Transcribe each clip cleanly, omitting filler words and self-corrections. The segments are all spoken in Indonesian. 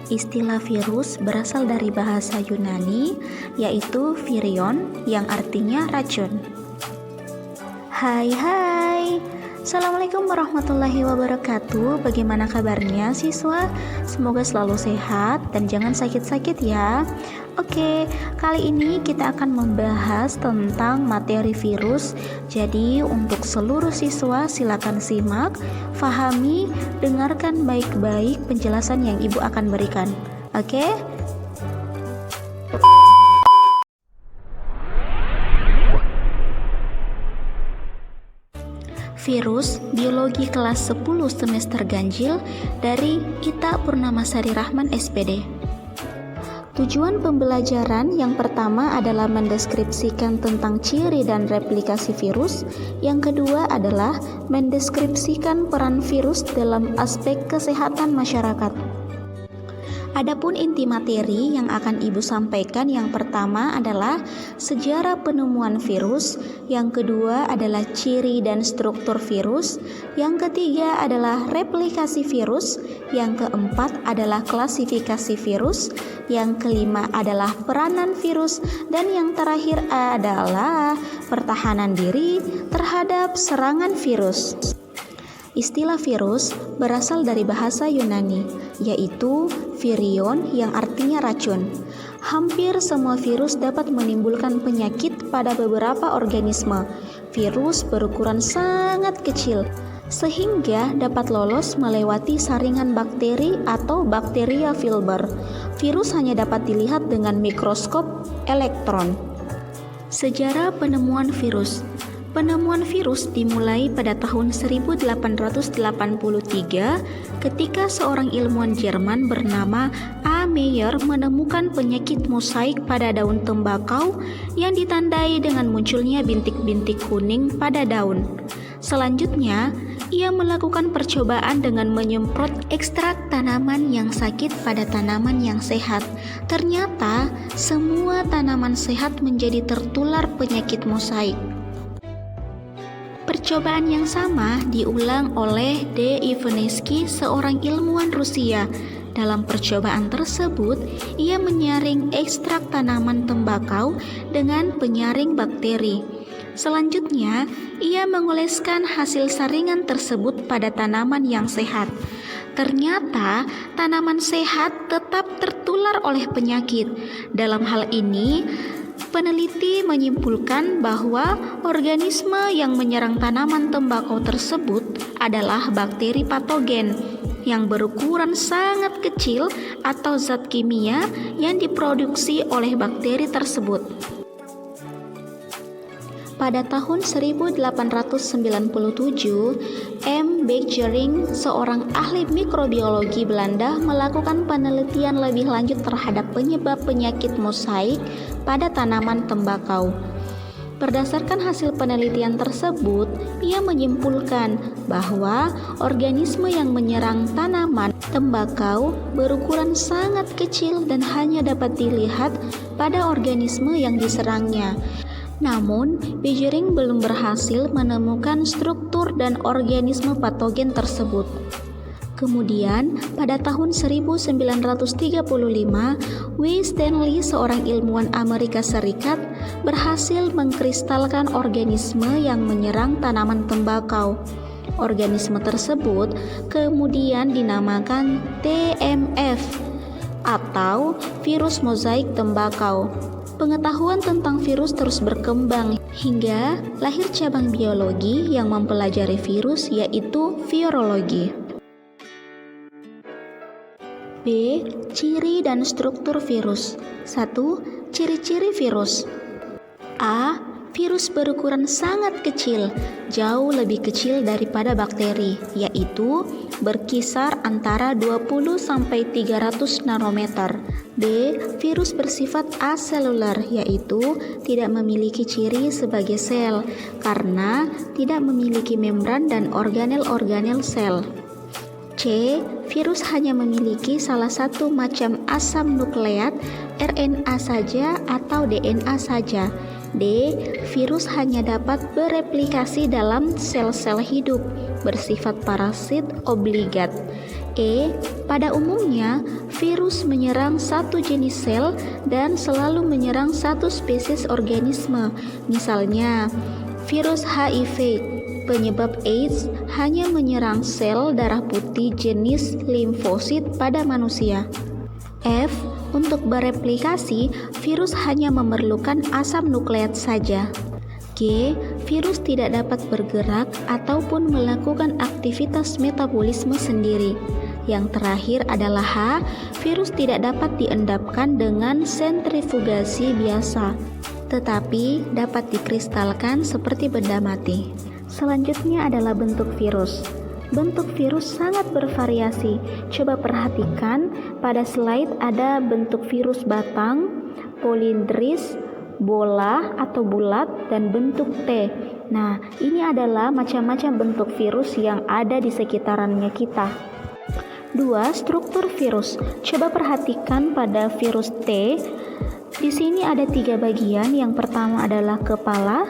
Istilah virus berasal dari bahasa Yunani, yaitu virion, yang artinya racun. Hai, Assalamualaikum warahmatullahi wabarakatuh. Bagaimana kabarnya siswa? Semoga selalu sehat dan jangan sakit-sakit ya. Oke, kali ini kita akan membahas tentang materi virus. Jadi untuk seluruh siswa silakan simak, fahami, dengarkan baik-baik penjelasan yang Ibu akan berikan. Oke? Virus Biologi kelas 10 semester ganjil dari Ita Purnamasari Rahman SPD. Tujuan pembelajaran yang pertama adalah mendeskripsikan tentang ciri dan replikasi virus. Yang kedua adalah mendeskripsikan peran virus dalam aspek kesehatan masyarakat. Adapun inti materi yang akan Ibu sampaikan, yang pertama adalah sejarah penemuan virus, yang kedua adalah ciri dan struktur virus, yang ketiga adalah replikasi virus, yang keempat adalah klasifikasi virus, yang kelima adalah peranan virus, dan yang terakhir adalah pertahanan diri terhadap serangan virus. Istilah virus berasal dari bahasa Yunani, yaitu virion yang artinya racun. Hampir semua virus dapat menimbulkan penyakit pada beberapa organisme. Virus berukuran sangat kecil, sehingga dapat lolos melewati saringan bakteri atau bakteria filber. Virus hanya dapat dilihat dengan mikroskop elektron. Sejarah penemuan virus. Penemuan virus dimulai pada tahun 1883 ketika seorang ilmuwan Jerman bernama A. Meyer menemukan penyakit mosaik pada daun tembakau yang ditandai dengan munculnya bintik-bintik kuning pada daun. Selanjutnya, ia melakukan percobaan dengan menyemprot ekstrak tanaman yang sakit pada tanaman yang sehat. Ternyata, semua tanaman sehat menjadi tertular penyakit mosaik. Percobaan yang sama diulang oleh D. Ivanitsky, seorang ilmuwan Rusia. Dalam percobaan tersebut, ia menyaring ekstrak tanaman tembakau dengan penyaring bakteri. Selanjutnya, ia mengoleskan hasil saringan tersebut pada tanaman yang sehat. Ternyata, tanaman sehat tetap tertular oleh penyakit. Dalam hal ini, peneliti menyimpulkan bahwa organisme yang menyerang tanaman tembakau tersebut adalah bakteri patogen yang berukuran sangat kecil atau zat kimia yang diproduksi oleh bakteri tersebut. Pada tahun 1897, M. Beijering, seorang ahli mikrobiologi Belanda, melakukan penelitian lebih lanjut terhadap penyebab penyakit mosaik pada tanaman tembakau. Berdasarkan hasil penelitian tersebut, ia menyimpulkan bahwa organisme yang menyerang tanaman tembakau berukuran sangat kecil dan hanya dapat dilihat pada organisme yang diserangnya. Namun, Beijering belum berhasil menemukan struktur dan organisme patogen tersebut. Kemudian, pada tahun 1935, W. Stanley, seorang ilmuwan Amerika Serikat, berhasil mengkristalkan organisme yang menyerang tanaman tembakau. Organisme tersebut kemudian dinamakan TMF atau virus mozaik tembakau. Pengetahuan tentang virus terus berkembang hingga lahir cabang biologi yang mempelajari virus, yaitu virologi. B. Ciri dan struktur virus. 1. Ciri-ciri virus. A. Virus berukuran sangat kecil, jauh lebih kecil daripada bakteri, yaitu berkisar antara 20-300 nanometer. B. Virus bersifat aseluler, yaitu tidak memiliki ciri sebagai sel karena tidak memiliki membran dan organel-organel sel. C. Virus hanya memiliki salah satu macam asam nukleat, RNA saja atau DNA saja. D. Virus hanya dapat bereplikasi dalam sel-sel hidup, bersifat parasit obligat. E. Pada umumnya, virus menyerang satu jenis sel dan selalu menyerang satu spesies organisme. Misalnya, virus HIV penyebab AIDS hanya menyerang sel darah putih jenis limfosit pada manusia. F. Untuk bereplikasi, virus hanya memerlukan asam nukleat saja. G. Virus tidak dapat bergerak ataupun melakukan aktivitas metabolisme sendiri. Yang terakhir adalah H. Virus tidak dapat diendapkan dengan sentrifugasi biasa, tetapi dapat dikristalkan seperti benda mati. Selanjutnya adalah bentuk virus. Bentuk virus sangat bervariasi. Coba perhatikan, pada slide ada bentuk virus batang, polindris, bola atau bulat, dan bentuk T. Nah, ini adalah macam-macam bentuk virus yang ada di sekitarannya kita. 2. Struktur virus. Coba perhatikan pada virus T. Di sini ada 3 bagian. Yang pertama adalah kepala,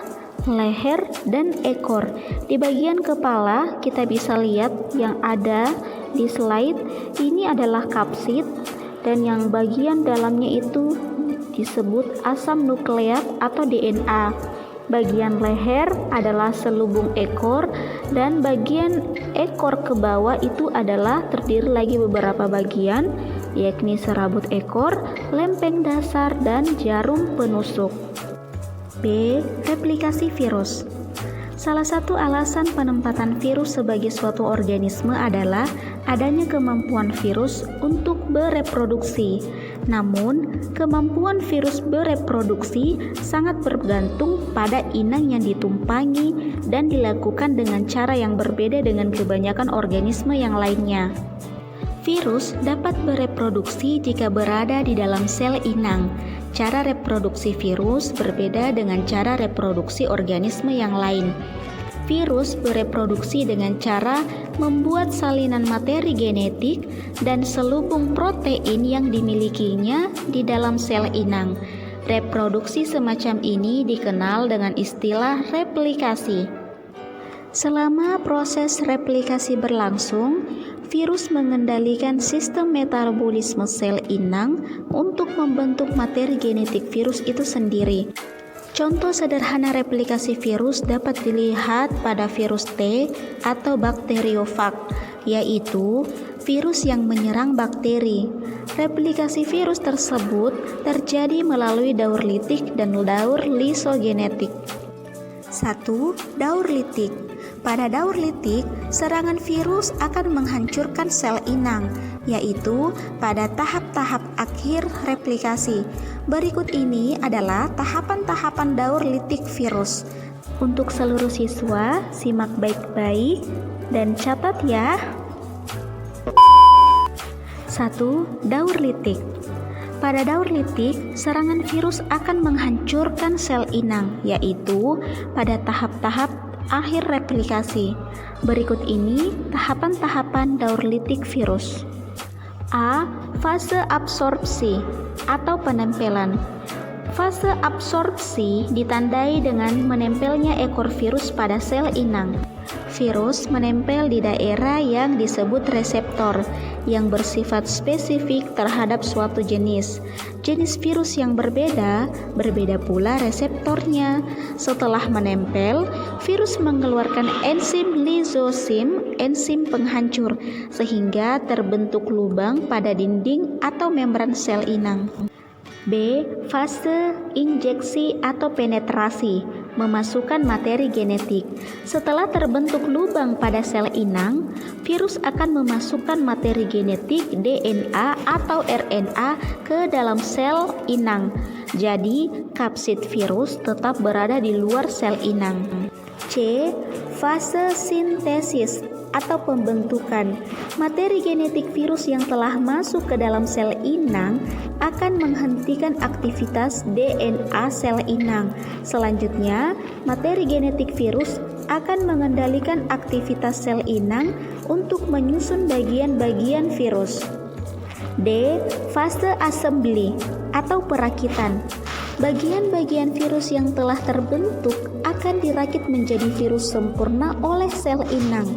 leher, dan ekor. Di bagian kepala kita bisa lihat yang ada di slide ini adalah kapsid, dan yang bagian dalamnya itu disebut asam nukleat atau DNA. Bagian leher adalah selubung ekor, dan bagian ekor ke bawah itu adalah terdiri lagi beberapa bagian, yakni serabut ekor, lempeng dasar, dan jarum penusuk. B. Replikasi virus. Salah satu alasan penempatan virus sebagai suatu organisme adalah adanya kemampuan virus untuk bereproduksi. Namun, kemampuan virus bereproduksi sangat bergantung pada inang yang ditumpangi dan dilakukan dengan cara yang berbeda dengan kebanyakan organisme yang lainnya. Virus dapat bereproduksi jika berada di dalam sel inang. Cara reproduksi virus berbeda dengan cara reproduksi organisme yang lain. Virus bereproduksi dengan cara membuat salinan materi genetik dan selubung protein yang dimilikinya di dalam sel inang. Reproduksi semacam ini dikenal dengan istilah replikasi. Selama proses replikasi berlangsung, virus mengendalikan sistem metabolisme sel inang untuk membentuk materi genetik virus itu sendiri. Contoh sederhana replikasi virus dapat dilihat pada virus T atau bakteriofag, yaitu virus yang menyerang bakteri. Replikasi virus tersebut terjadi melalui daur litik dan daur lisogenetik. 1. Daur litik. Pada daur litik, serangan virus akan menghancurkan sel inang, yaitu pada tahap-tahap akhir replikasi. Berikut ini adalah tahapan-tahapan daur litik virus. Untuk seluruh siswa, simak baik-baik dan catat ya. 1. Daur litik. Pada daur litik, serangan virus akan menghancurkan sel inang, yaitu pada tahap-tahap akhir replikasi. Berikut ini tahapan-tahapan daur litik virus. A. Fase absorpsi atau penempelan. Fase absorpsi ditandai dengan menempelnya ekor virus pada sel inang. Virus menempel di daerah yang disebut reseptor yang bersifat spesifik terhadap suatu jenis. Jenis virus yang berbeda pula reseptornya. Setelah menempel, virus mengeluarkan enzim lisosim, enzim penghancur, sehingga terbentuk lubang pada dinding atau membran sel inang. B. Fase injeksi atau penetrasi, memasukkan materi genetik. Setelah terbentuk lubang pada sel inang, virus akan memasukkan materi genetik DNA atau RNA ke dalam sel inang. Jadi, kapsid virus tetap berada di luar sel inang. C. Fase sintesis atau pembentukan. Materi genetik virus yang telah masuk ke dalam sel inang akan menghentikan aktivitas DNA sel inang. Selanjutnya, materi genetik virus akan mengendalikan aktivitas sel inang untuk menyusun bagian-bagian virus. D. Fase assembly atau perakitan. Bagian-bagian virus yang telah terbentuk akan dirakit menjadi virus sempurna oleh sel inang.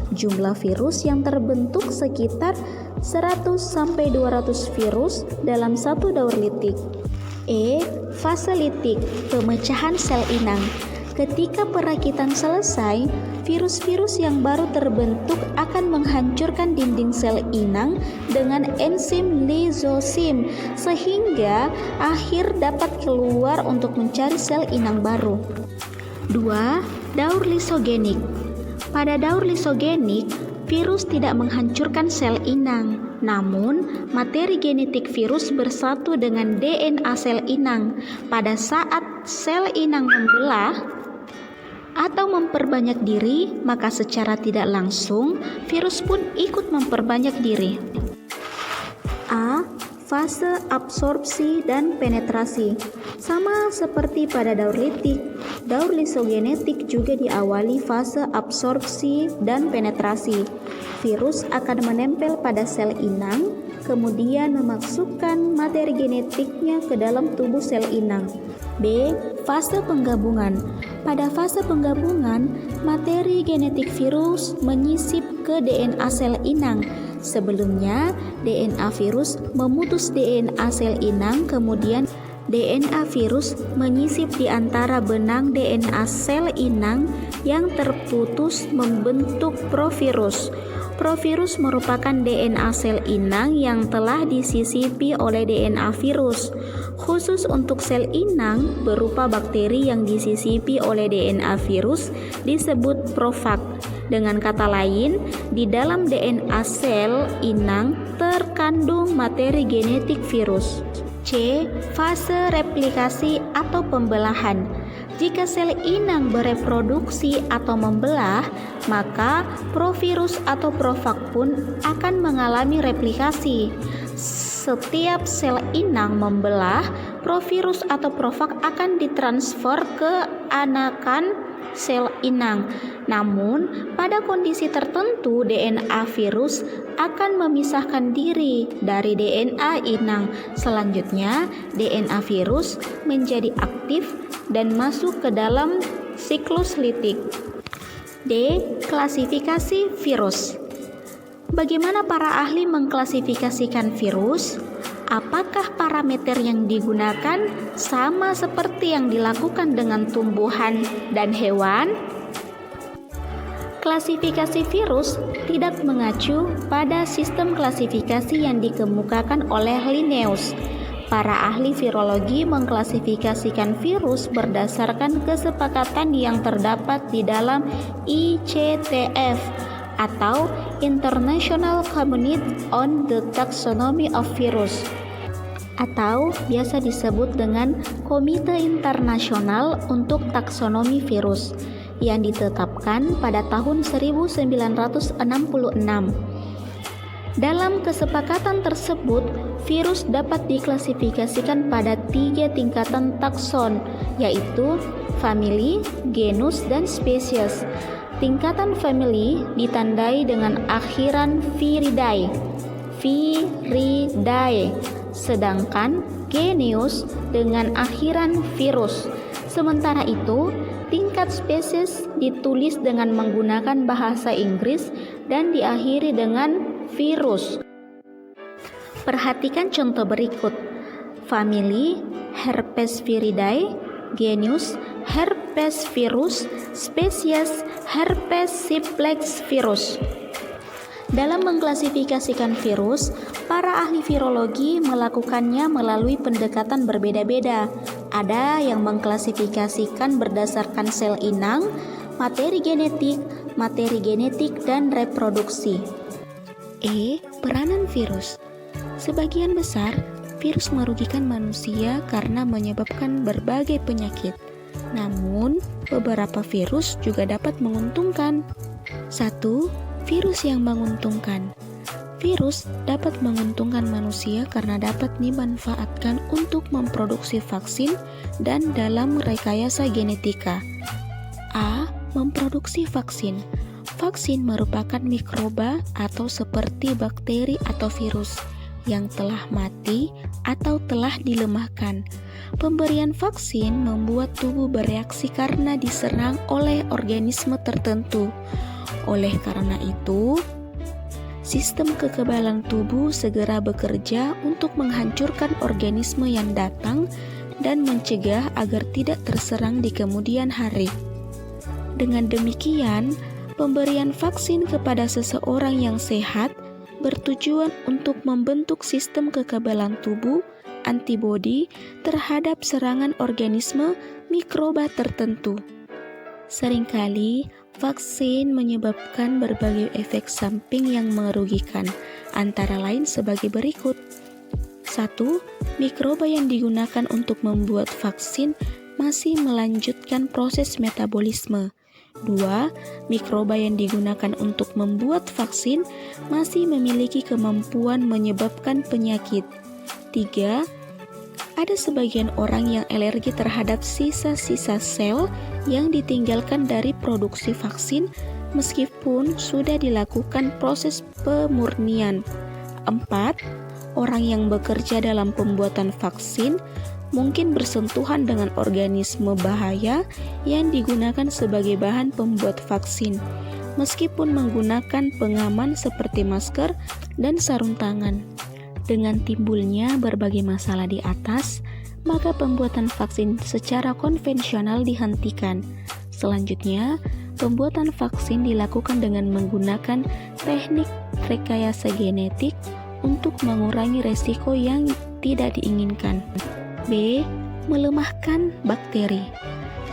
Jumlah virus yang terbentuk sekitar 100-200 virus dalam satu daur litik. E. Fase litik, pemecahan sel inang. Ketika perakitan selesai, virus-virus yang baru terbentuk akan menghancurkan dinding sel inang dengan enzim lisosim sehingga akhir dapat keluar untuk mencari sel inang baru. 2. Daur lisogenik. Pada daur lisogenik, virus tidak menghancurkan sel inang, namun materi genetik virus bersatu dengan DNA sel inang. Pada saat sel inang membelah atau memperbanyak diri, maka secara tidak langsung virus pun ikut memperbanyak diri. A. Fase absorpsi dan penetrasi. Sama seperti pada daur litik, daur lisogenetik juga diawali fase absorpsi dan penetrasi. Virus akan menempel pada sel inang, kemudian memasukkan materi genetiknya ke dalam tubuh sel inang. B. Fase penggabungan. Pada fase penggabungan, materi genetik virus menyisip ke DNA sel inang. Sebelumnya, DNA virus memutus DNA sel inang, kemudian DNA virus menyisip di antara benang DNA sel inang yang terputus membentuk provirus. Provirus merupakan DNA sel inang yang telah disisipi oleh DNA virus. Khusus untuk sel inang berupa bakteri yang disisipi oleh DNA virus disebut profag. Dengan kata lain, di dalam DNA sel inang terkandung materi genetik virus. C. Fase replikasi atau pembelahan. Jika sel inang bereproduksi atau membelah, maka provirus atau profag pun akan mengalami replikasi. Setiap sel inang membelah, provirus atau profag akan ditransfer ke anakan sel inang. Namun, pada kondisi tertentu DNA virus akan memisahkan diri dari DNA inang. Selanjutnya, DNA virus menjadi aktif dan masuk ke dalam siklus litik. D. Klasifikasi virus. Bagaimana para ahli mengklasifikasikan virus? Apakah parameter yang digunakan sama seperti yang dilakukan dengan tumbuhan dan hewan? Klasifikasi virus tidak mengacu pada sistem klasifikasi yang dikemukakan oleh Linnaeus. Para ahli virologi mengklasifikasikan virus berdasarkan kesepakatan yang terdapat di dalam ICTF atau International Committee on the Taxonomy of Virus, atau biasa disebut dengan Komite Internasional untuk Taksonomi Virus, yang ditetapkan pada tahun 1966. Dalam kesepakatan tersebut, virus dapat diklasifikasikan pada 3 tingkatan takson, yaitu famili, genus, dan spesies. Tingkatan famili ditandai dengan akhiran viridae, sedangkan genus dengan akhiran virus. Sementara itu, tingkat spesies ditulis dengan menggunakan bahasa Inggris dan diakhiri dengan virus. Perhatikan contoh berikut. Famili Herpesviridae, genus Herpesvirus, spesies Herpes simplex virus. Dalam mengklasifikasikan virus, para ahli virologi melakukannya melalui pendekatan berbeda-beda. Ada yang mengklasifikasikan berdasarkan sel inang, materi genetik, dan reproduksi. E. Peranan virus. Sebagian besar, virus merugikan manusia karena menyebabkan berbagai penyakit. Namun, beberapa virus juga dapat menguntungkan. 1. Virus yang menguntungkan. Virus dapat menguntungkan manusia karena dapat dimanfaatkan untuk memproduksi vaksin dan dalam rekayasa genetika. A. Memproduksi vaksin. Vaksin merupakan mikroba atau seperti bakteri atau virus yang telah mati atau telah dilemahkan. Pemberian vaksin membuat tubuh bereaksi karena diserang oleh organisme tertentu. Oleh karena itu, sistem kekebalan tubuh segera bekerja untuk menghancurkan organisme yang datang dan mencegah agar tidak terserang di kemudian hari. Dengan demikian, pemberian vaksin kepada seseorang yang sehat bertujuan untuk membentuk sistem kekebalan tubuh antibodi terhadap serangan organisme mikroba tertentu. Seringkali, vaksin menyebabkan berbagai efek samping yang merugikan, antara lain sebagai berikut. 1. Mikroba yang digunakan untuk membuat vaksin masih melanjutkan proses metabolisme. 2. Mikroba yang digunakan untuk membuat vaksin masih memiliki kemampuan menyebabkan penyakit. 3. Ada sebagian orang yang alergi terhadap sisa-sisa sel yang ditinggalkan dari produksi vaksin meskipun sudah dilakukan proses pemurnian. 4. Orang yang bekerja dalam pembuatan vaksin mungkin bersentuhan dengan organisme bahaya yang digunakan sebagai bahan pembuat vaksin, meskipun menggunakan pengaman seperti masker dan sarung tangan. Dengan timbulnya berbagai masalah di atas, maka pembuatan vaksin secara konvensional dihentikan. Selanjutnya, pembuatan vaksin dilakukan dengan menggunakan teknik rekayasa genetik untuk mengurangi resiko yang tidak diinginkan. B. Melemahkan bakteri.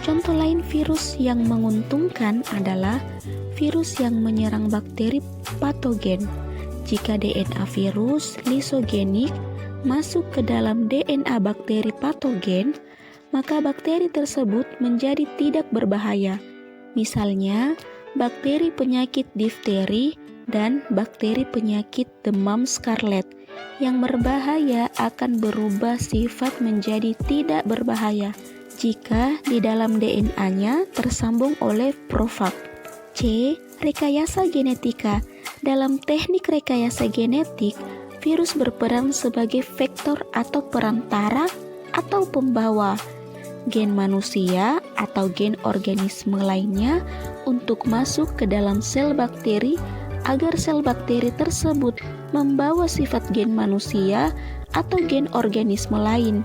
Contoh lain virus yang menguntungkan adalah virus yang menyerang bakteri patogen. Jika DNA virus lisogenik masuk ke dalam DNA bakteri patogen, maka bakteri tersebut menjadi tidak berbahaya. Misalnya, bakteri penyakit difteri dan bakteri penyakit demam scarlet yang berbahaya akan berubah sifat menjadi tidak berbahaya jika di dalam DNA-nya tersambung oleh profag. C. Rekayasa genetika. Dalam teknik rekayasa genetik, virus berperan sebagai vektor atau perantara atau pembawa gen manusia atau gen organisme lainnya untuk masuk ke dalam sel bakteri agar sel bakteri tersebut membawa sifat gen manusia atau gen organisme lain.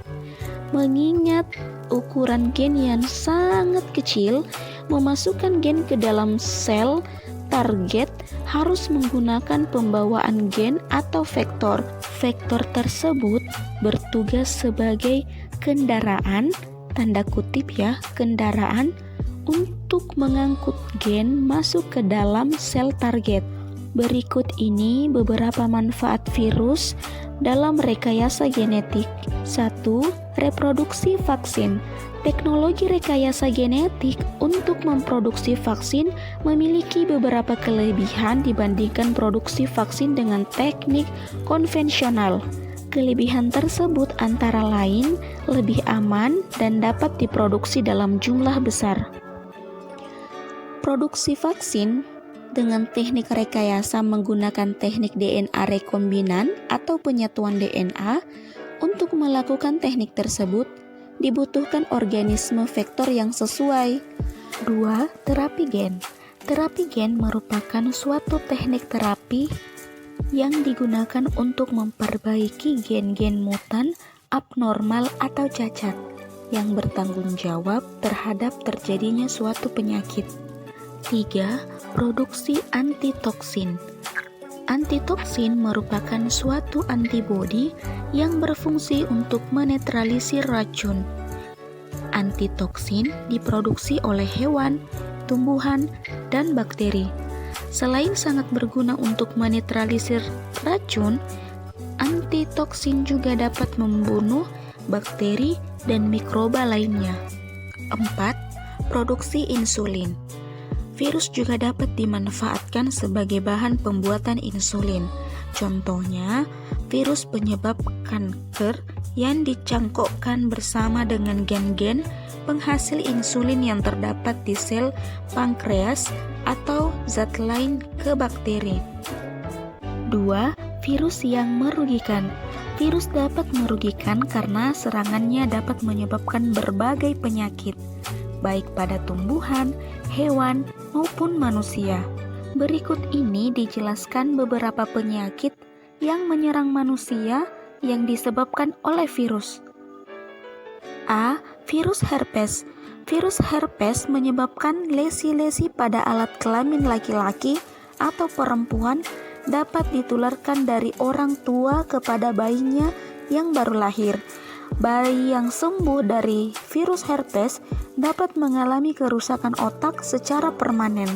Mengingat ukuran gen yang sangat kecil, memasukkan gen ke dalam sel target harus menggunakan pembawaan gen atau vektor. Vektor tersebut bertugas sebagai kendaraan, tanda kutip ya, kendaraan untuk mengangkut gen masuk ke dalam sel target. Berikut ini beberapa manfaat virus dalam rekayasa genetik. 1. Reproduksi vaksin. Teknologi rekayasa genetik untuk memproduksi vaksin memiliki beberapa kelebihan dibandingkan produksi vaksin dengan teknik konvensional. Kelebihan tersebut antara lain lebih aman dan dapat diproduksi dalam jumlah besar. Produksi vaksin dengan teknik rekayasa menggunakan teknik DNA rekombinan atau penyatuan DNA. Untuk melakukan teknik tersebut, dibutuhkan organisme vektor yang sesuai. 2. Terapi gen. Terapi gen merupakan suatu teknik terapi yang digunakan untuk memperbaiki gen-gen mutan abnormal atau cacat yang bertanggung jawab terhadap terjadinya suatu penyakit. 3. Produksi antitoksin. Antitoksin merupakan suatu antibodi yang berfungsi untuk menetralisir racun. Antitoksin diproduksi oleh hewan, tumbuhan, dan bakteri. Selain sangat berguna untuk menetralisir racun, antitoksin juga dapat membunuh bakteri dan mikroba lainnya. 4. Produksi insulin. Virus juga dapat dimanfaatkan sebagai bahan pembuatan insulin. Contohnya, virus penyebab kanker yang dicangkokkan bersama dengan gen-gen penghasil insulin yang terdapat di sel pankreas atau zat lain ke bakteri. 2. Virus yang merugikan. Virus dapat merugikan karena serangannya dapat menyebabkan berbagai penyakit, baik pada tumbuhan, hewan, maupun manusia. Berikut ini dijelaskan beberapa penyakit yang menyerang manusia yang disebabkan oleh virus. A. Virus herpes. Virus herpes menyebabkan lesi-lesi pada alat kelamin laki-laki atau perempuan, dapat ditularkan dari orang tua kepada bayinya yang baru lahir. Bayi yang sembuh dari virus herpes dapat mengalami kerusakan otak secara permanen.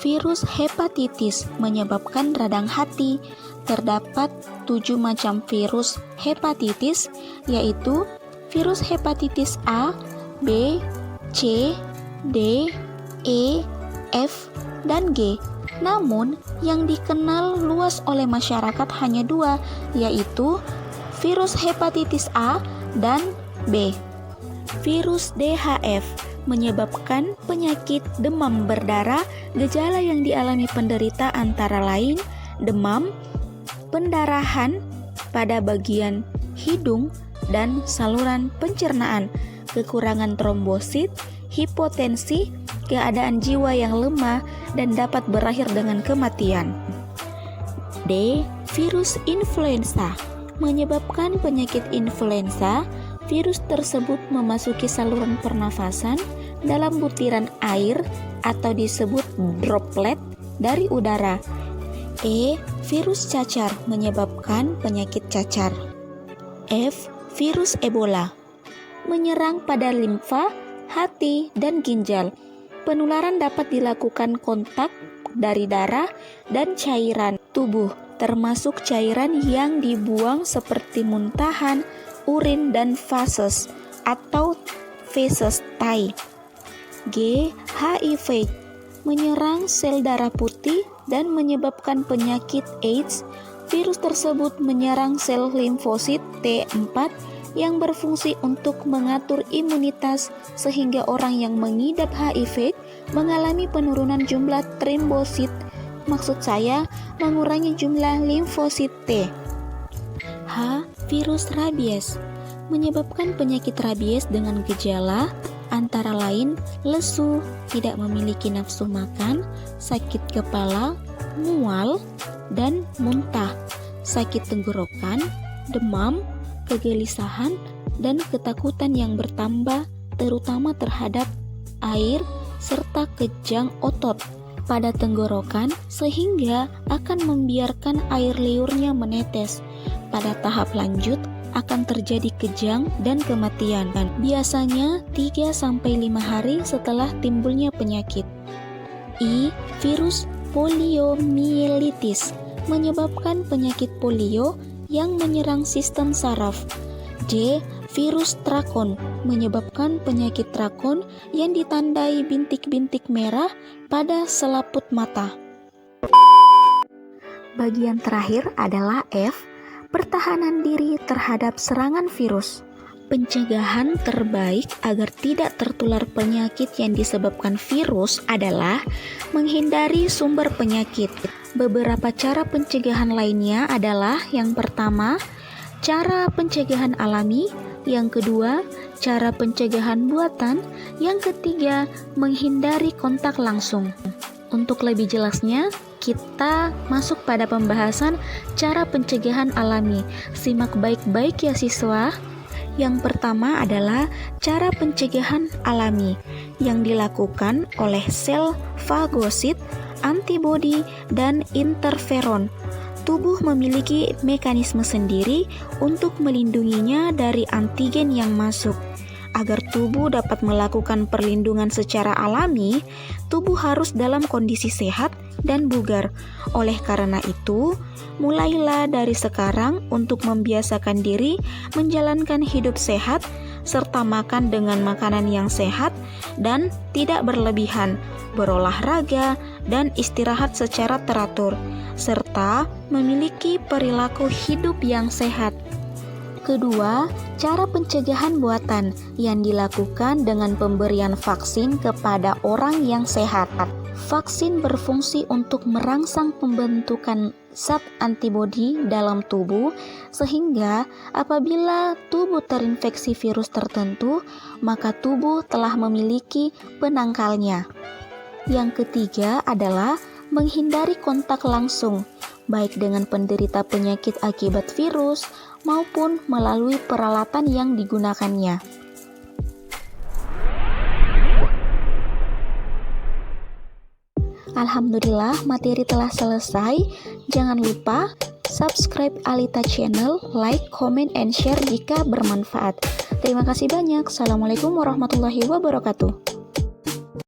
Virus hepatitis menyebabkan radang hati. Terdapat 7 macam virus hepatitis, yaitu virus hepatitis A, B, C, D, E, F, dan G. Namun, yang dikenal luas oleh masyarakat hanya 2, yaitu virus hepatitis A dan B. Virus DHF menyebabkan penyakit demam berdarah. Gejala yang dialami penderita antara lain demam, pendarahan pada bagian hidung dan saluran pencernaan, kekurangan trombosit, hipotensi, keadaan jiwa yang lemah, dan dapat berakhir dengan kematian. D. Virus influenza menyebabkan penyakit influenza. Virus tersebut memasuki saluran pernafasan dalam butiran air atau disebut droplet dari udara. E. Virus cacar menyebabkan penyakit cacar. F. Virus Ebola menyerang pada limfa, hati, dan ginjal. Penularan dapat dilakukan kontak dari darah dan cairan tubuh, termasuk cairan yang dibuang seperti muntahan, urin, dan feses atau feses tai. G. HIV menyerang sel darah putih dan menyebabkan penyakit AIDS. Virus tersebut menyerang sel limfosit T4 yang berfungsi untuk mengatur imunitas, sehingga orang yang mengidap HIV mengalami penurunan jumlah trombosit. Maksud saya, mengurangi jumlah limfosit T. H. Virus rabies menyebabkan penyakit rabies dengan gejala antara lain lesu, tidak memiliki nafsu makan, sakit kepala, mual, dan muntah, sakit tenggorokan, demam, kegelisahan, dan ketakutan yang bertambah, terutama terhadap air, serta kejang otot pada tenggorokan, sehingga akan membiarkan air liurnya menetes. Pada tahap lanjut akan terjadi kejang dan kematian, biasanya 3-5 hari setelah timbulnya penyakit. I. Virus poliomyelitis menyebabkan penyakit polio yang menyerang sistem saraf. D. Virus trakon menyebabkan penyakit trakon yang ditandai bintik-bintik merah pada selaput mata. Bagian terakhir adalah F. Pertahanan diri terhadap serangan virus. Pencegahan terbaik agar tidak tertular penyakit yang disebabkan virus adalah menghindari sumber penyakit. Beberapa cara pencegahan lainnya adalah: yang pertama, cara pencegahan alami; yang kedua, cara pencegahan buatan; yang ketiga, menghindari kontak langsung. Untuk lebih jelasnya, kita masuk pada pembahasan cara pencegahan alami. Simak baik-baik ya siswa. Yang pertama adalah cara pencegahan alami yang dilakukan oleh sel fagosit, antibodi, dan interferon. Tubuh memiliki mekanisme sendiri untuk melindunginya dari antigen yang masuk. Agar tubuh dapat melakukan perlindungan secara alami, tubuh harus dalam kondisi sehat dan bugar. Oleh karena itu, mulailah dari sekarang untuk membiasakan diri menjalankan hidup sehat, serta makan dengan makanan yang sehat dan tidak berlebihan, berolahraga, dan istirahat secara teratur, serta memiliki perilaku hidup yang sehat. Kedua, cara pencegahan buatan yang dilakukan dengan pemberian vaksin kepada orang yang sehat. Vaksin berfungsi untuk merangsang pembentukan zat antibodi dalam tubuh, sehingga apabila tubuh terinfeksi virus tertentu, maka tubuh telah memiliki penangkalnya. Yang ketiga adalah menghindari kontak langsung, baik dengan penderita penyakit akibat virus maupun melalui peralatan yang digunakannya. Alhamdulillah, materi telah selesai. Jangan lupa subscribe Alita Channel, like, comment, and share jika bermanfaat. Terima kasih banyak. Assalamualaikum warahmatullahi wabarakatuh.